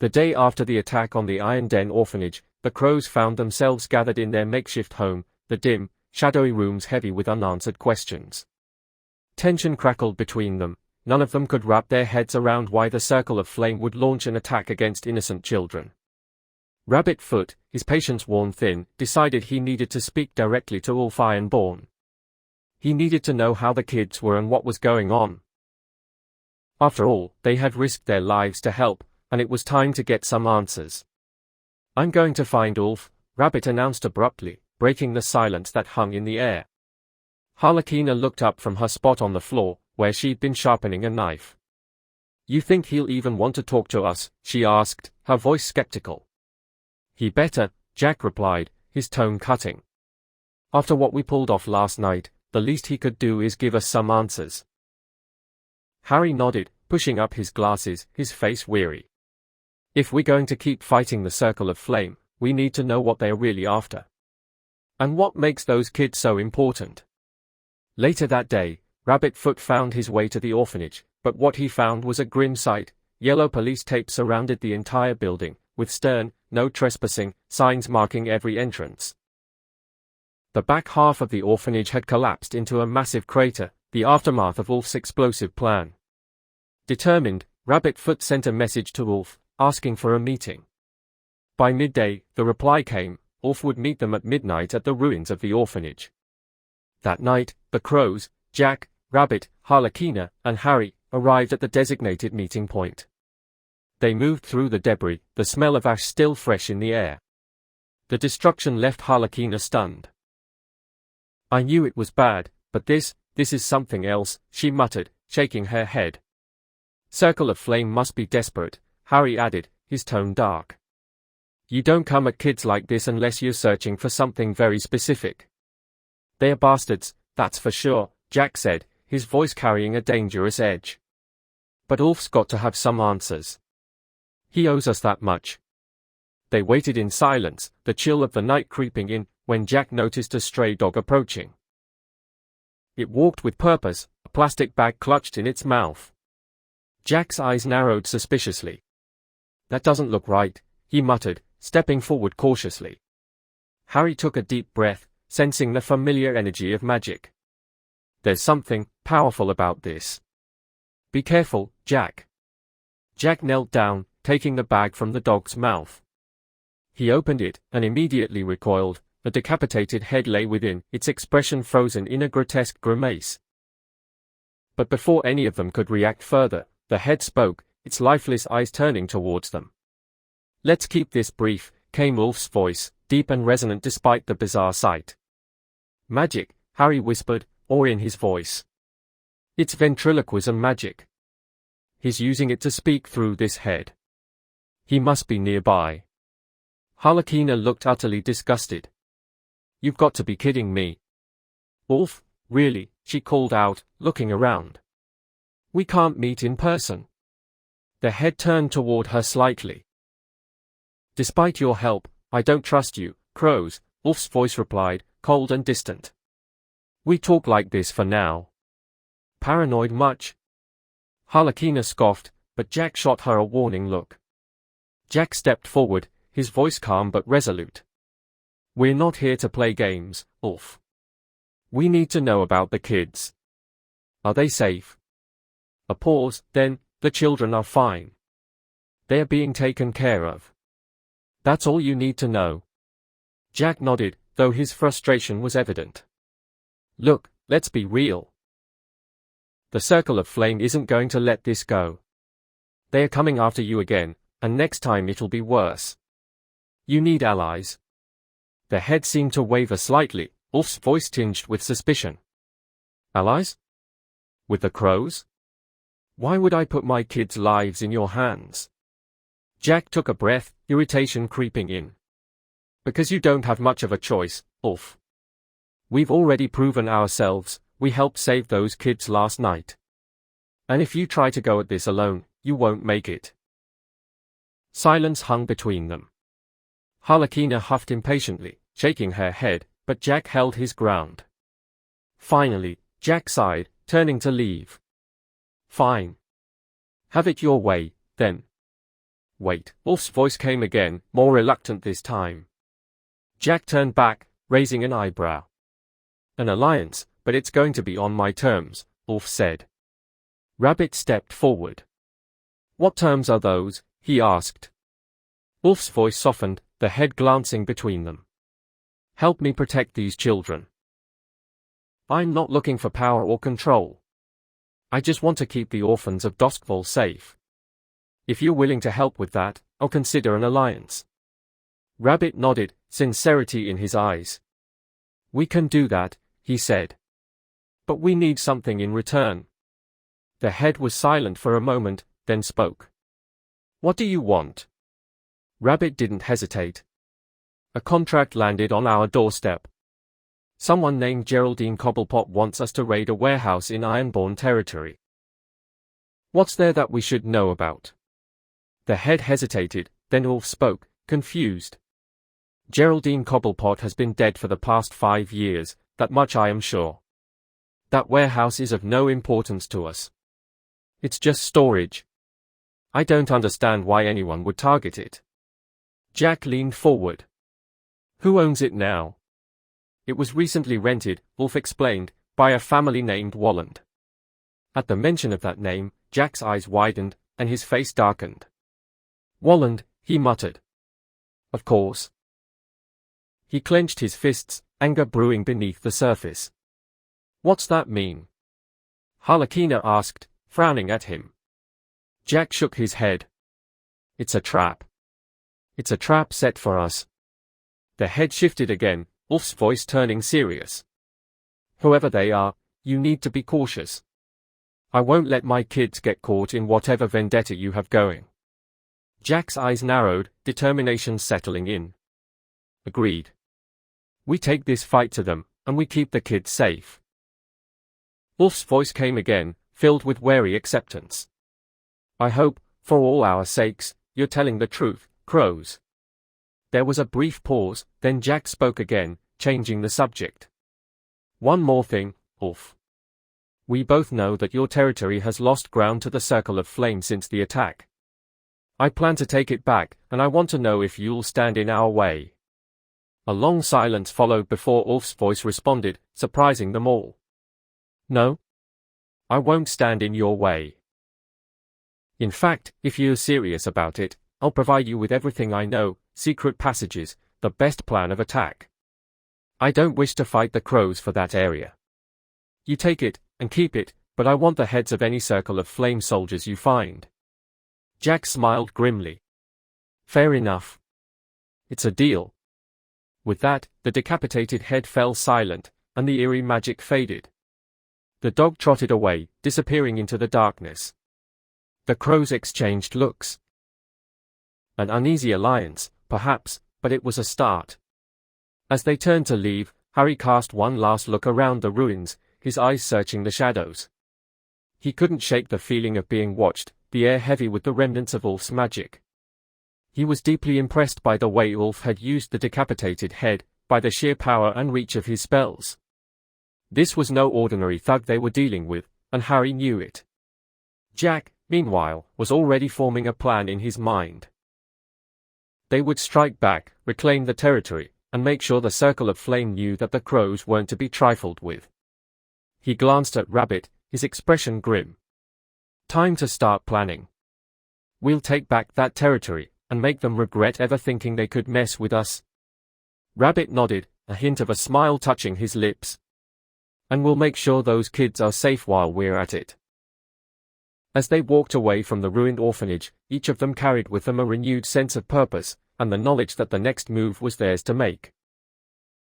The day after the attack on the Iron Den orphanage, the crows found themselves gathered in their makeshift home, the dim, shadowy rooms heavy with unanswered questions. Tension crackled between them. None of them could wrap their heads around why the Circle of Flame would launch an attack against innocent children. Rabbitfoot, his patience worn thin, decided he needed to speak directly to Ulf Ironborn. He needed to know how the kids were and what was going on. After all, they had risked their lives to help, and it was time to get some answers. "I'm going to find Ulf," Rabbit announced abruptly, breaking the silence that hung in the air. Harlequina looked up from her spot on the floor, where she'd been sharpening a knife. "You think he'll even want to talk to us?" she asked, her voice skeptical. "He better," Jack replied, his tone cutting. "After what we pulled off last night, the least he could do is give us some answers." Harry nodded, pushing up his glasses, his face weary. "If we're going to keep fighting the Circle of Flame, we need to know what they're really after. And what makes those kids so important." Later that day, Rabbitfoot found his way to the orphanage, but what he found was a grim sight. Yellow police tape surrounded the entire building, with stern, "No trespassing" signs marking every entrance. The back half of the orphanage had collapsed into a massive crater, the aftermath of Ulf's explosive plan. Determined, Rabbitfoot sent a message to Ulf, asking for a meeting. By midday, the reply came: Ulf would meet them at midnight at the ruins of the orphanage. That night, the crows, Jack, Rabbit, Harlequina, and Harry, arrived at the designated meeting point. They moved through the debris, the smell of ash still fresh in the air. The destruction left Harlequina stunned. "I knew it was bad, but this is something else," she muttered, shaking her head. "Circle of Flame must be desperate," Harry added, his tone dark. "You don't come at kids like this unless you're searching for something very specific." "They're bastards, that's for sure," Jack said, his voice carrying a dangerous edge. "But Ulf's got to have some answers. He owes us that much." They waited in silence, the chill of the night creeping in, when Jack noticed a stray dog approaching. It walked with purpose, a plastic bag clutched in its mouth. Jack's eyes narrowed suspiciously. "That doesn't look right," he muttered, stepping forward cautiously. Harry took a deep breath, sensing the familiar energy of magic. "There's something powerful about this. Be careful, Jack." Jack knelt down, taking the bag from the dog's mouth. He opened it, and immediately recoiled. A decapitated head lay within, its expression frozen in a grotesque grimace. But before any of them could react further, the head spoke, its lifeless eyes turning towards them. "Let's keep this brief," came Ulf's voice, deep and resonant despite the bizarre sight. "Magic," Harry whispered, awe in his voice. "It's ventriloquism magic. He's using it to speak through this head. He must be nearby." Harlequina looked utterly disgusted. "You've got to be kidding me." "Ulf, really?" she called out, looking around. "We can't meet in person." The head turned toward her slightly. "Despite your help, I don't trust you, crows," Ulf's voice replied, cold and distant. "We talk like this for now." "Paranoid much?" Harlequina scoffed, but Jack shot her a warning look. Jack stepped forward, his voice calm but resolute. "We're not here to play games, Ulf. We need to know about the kids. Are they safe?" A pause, then, "The children are fine. They're being taken care of. That's all you need to know." Jack nodded, though his frustration was evident. "Look, let's be real. The Circle of Flame isn't going to let this go. They are coming after you again, and next time it'll be worse. You need allies." The head seemed to waver slightly, Ulf's voice tinged with suspicion. "Allies? With the crows? Why would I put my kids' lives in your hands?" Jack took a breath, irritation creeping in. "Because you don't have much of a choice, Ulf. We've already proven ourselves, we helped save those kids last night. And if you try to go at this alone, you won't make it." Silence hung between them. Harlequina huffed impatiently, shaking her head, but Jack held his ground. Finally, Jack sighed, turning to leave. "Fine. Have it your way, then. Wait, Ulf's voice came again, more reluctant this time. Jack turned back, raising an eyebrow. An alliance, but it's going to be on my terms, Ulf said. Rabbit stepped forward. What terms are those? He asked. Ulf's voice softened, the head glancing between them. Help me protect these children. I'm not looking for power or control. I just want to keep the orphans of Doskvol safe. If you're willing to help with that, I'll consider an alliance. Rabbit nodded, sincerity in his eyes. We can do that, he said. But we need something in return. The head was silent for a moment, then spoke. What do you want? Rabbit didn't hesitate. A contract landed on our doorstep. Someone named Geraldine Cobblepot wants us to raid a warehouse in Ironborn territory. What's there that we should know about? The head hesitated, then Ulf spoke, confused. Geraldine Cobblepot has been dead for the past 5 years, that much I am sure. That warehouse is of no importance to us. It's just storage. I don't understand why anyone would target it. Jack leaned forward. Who owns it now? It was recently rented, Ulf explained, by a family named Walland. At the mention of that name, Jack's eyes widened, and his face darkened. Walland, he muttered. Of course. He clenched his fists, anger brewing beneath the surface. What's that mean? Harlequina asked, frowning at him. Jack shook his head. It's a trap. It's a trap set for us. The head shifted again, Ulf's voice turning serious. Whoever they are, you need to be cautious. I won't let my kids get caught in whatever vendetta you have going. Jack's eyes narrowed, determination settling in. Agreed. We take this fight to them, and we keep the kids safe. Ulf's voice came again, filled with wary acceptance. I hope, for all our sakes, you're telling the truth, Crows. There was a brief pause, then Jack spoke again, changing the subject. One more thing, Ulf. We both know that your territory has lost ground to the Circle of Flame since the attack. I plan to take it back, and I want to know if you'll stand in our way. A long silence followed before Ulf's voice responded, surprising them all. No. I won't stand in your way. In fact, if you're serious about it, I'll provide you with everything I know, secret passages, the best plan of attack. I don't wish to fight the Crows for that area. You take it, and keep it, but I want the heads of any Circle of Flame soldiers you find. Jack smiled grimly. Fair enough. It's a deal. With that, the decapitated head fell silent, and the eerie magic faded. The dog trotted away, disappearing into the darkness. The Crows exchanged looks. An uneasy alliance, perhaps, but it was a start. As they turned to leave, Harry cast one last look around the ruins, his eyes searching the shadows. He couldn't shake the feeling of being watched, the air heavy with the remnants of Ulf's magic. He was deeply impressed by the way Ulf had used the decapitated head, by the sheer power and reach of his spells. This was no ordinary thug they were dealing with, and Harry knew it. Jack, meanwhile, was already forming a plan in his mind. They would strike back, reclaim the territory, and make sure the Circle of Flame knew that the Crows weren't to be trifled with. He glanced at Rabbit, his expression grim. Time to start planning. We'll take back that territory, and make them regret ever thinking they could mess with us. Rabbit nodded, a hint of a smile touching his lips. And we'll make sure those kids are safe while we're at it. As they walked away from the ruined orphanage, each of them carried with them a renewed sense of purpose, and the knowledge that the next move was theirs to make.